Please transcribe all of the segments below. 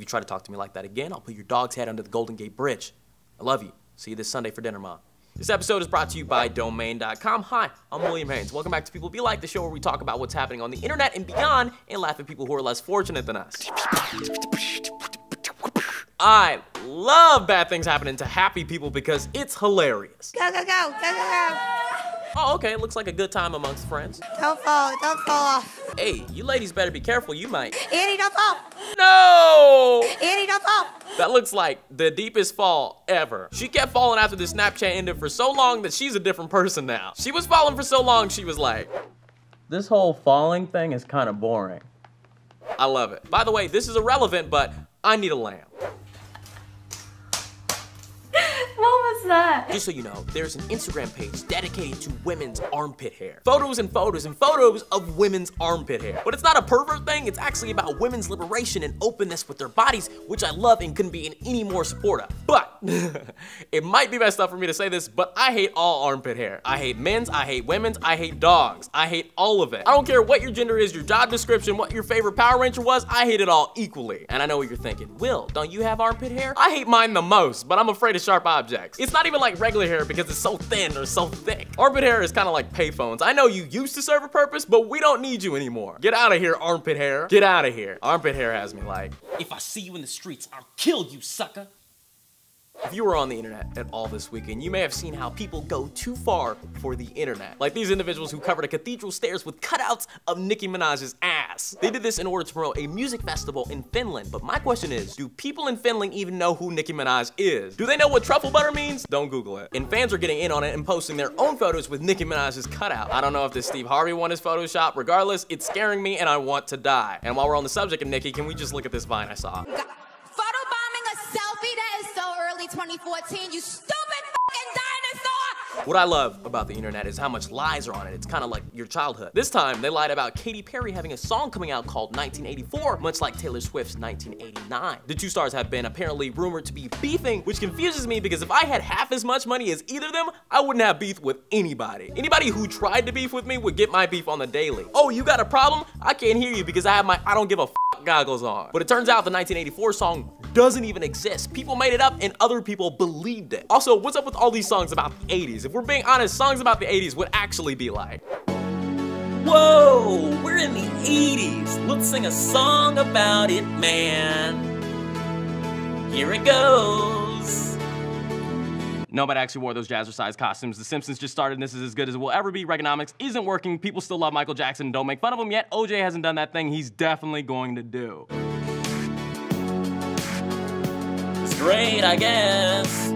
you try to talk to me like that again, I'll put your dog's head under the Golden Gate Bridge. I love you. See you this Sunday for dinner, Mom. This episode is brought to you by Domain.com. Hi, I'm William Haynes. Welcome back to People Be Like, the show where we talk about what's happening on the internet and beyond and laugh at people who are less fortunate than us. I love bad things happening to happy people because it's hilarious. Go, go, go, go, go, go. Oh, okay, looks like a good time amongst friends. Don't fall off. Hey, you ladies better be careful, you might. Annie, don't fall. No! Annie, don't fall. That looks like the deepest fall ever. She kept falling after the Snapchat ended for so long that she's a different person now. She was falling for so long, she was like, this whole falling thing is kind of boring. I love it. By the way, this is irrelevant, but I need a lamb. What was that? Just so you know, there's an Instagram page dedicated to women's armpit hair. Photos and photos and photos of women's armpit hair. But it's not a pervert thing, it's actually about women's liberation and openness with their bodies, which I love and couldn't be in any more support of. But, it might be messed up for me to say this, but I hate all armpit hair. I hate men's, I hate women's, I hate dogs. I hate all of it. I don't care what your gender is, your job description, what your favorite Power Ranger was, I hate it all equally. And I know what you're thinking. Will, don't you have armpit hair? I hate mine the most, but I'm afraid of sharp objects. It's not even like regular hair because it's so thin or so thick. Armpit hair is kind of like payphones. I know you used to serve a purpose, but we don't need you anymore. Get out of here, armpit hair. Get out of here. Armpit hair has me like, if I see you in the streets, I'll kill you, sucker. If you were on the internet at all this weekend, you may have seen how people go too far for the internet. Like these individuals who covered a cathedral stairs with cutouts of Nicki Minaj's ass. They did this in order to promote a music festival in Finland. But my question is, do people in Finland even know who Nicki Minaj is? Do they know what truffle butter means? Don't Google it. And fans are getting in on it and posting their own photos with Nicki Minaj's cutout. I don't know if this Steve Harvey one is Photoshop. Regardless, it's scaring me and I want to die. And while we're on the subject of Nicki, can we just look at this Vine I saw? 2014, you stupid fucking dinosaur! What I love about the internet is how much lies are on it. It's kind of like your childhood. This time, they lied about Katy Perry having a song coming out called 1984, much like Taylor Swift's 1989. The two stars have been apparently rumored to be beefing, which confuses me because if I had half as much money as either of them, I wouldn't have beef with anybody. Anybody who tried to beef with me would get my beef on the daily. Oh, you got a problem? I can't hear you because I have my I don't give a f goggles on. But it turns out the 1984 song doesn't even exist. People made it up and other people believed it. Also, what's up with all these songs about the 80s? If we're being honest, songs about the 80s would actually be like, whoa, we're in the 80s. Let's sing a song about it, man. Here it goes. Nobody actually wore those jazzercise costumes. The Simpsons just started and this is as good as it will ever be. Reaganomics isn't working. People still love Michael Jackson and don't make fun of him yet. OJ hasn't done that thing he's definitely going to do. It's great, I guess.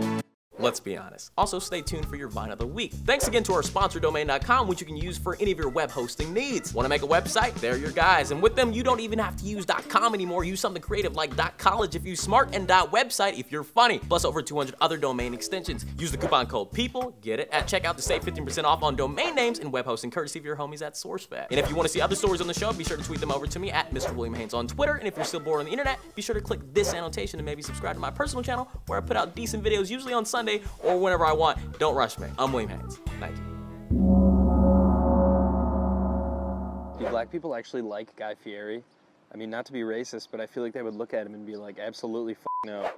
Let's be honest. Also, stay tuned for your Vine of the Week. Thanks again to our sponsor, Domain.com, which you can use for any of your web hosting needs. Want to make a website? They're your guys. And with them, you don't even have to use .com anymore. Use something creative like .college if you're smart and .website if you're funny. Plus over 200 other domain extensions. Use the coupon code PEOPLE, get it, at checkout to save 15% off on domain names and web hosting courtesy of your homies at SourceFed. And if you want to see other stories on the show, be sure to tweet them over to me at Mr. William Haynes on Twitter. And if you're still bored on the internet, be sure to click this annotation and maybe subscribe to my personal channel where I put out decent videos usually on Sunday or whenever I want. Don't rush me. I'm William Haynes. Thank you. Do black people actually like Guy Fieri? I mean, not to be racist, but I feel like they would look at him and be like, absolutely f*** no.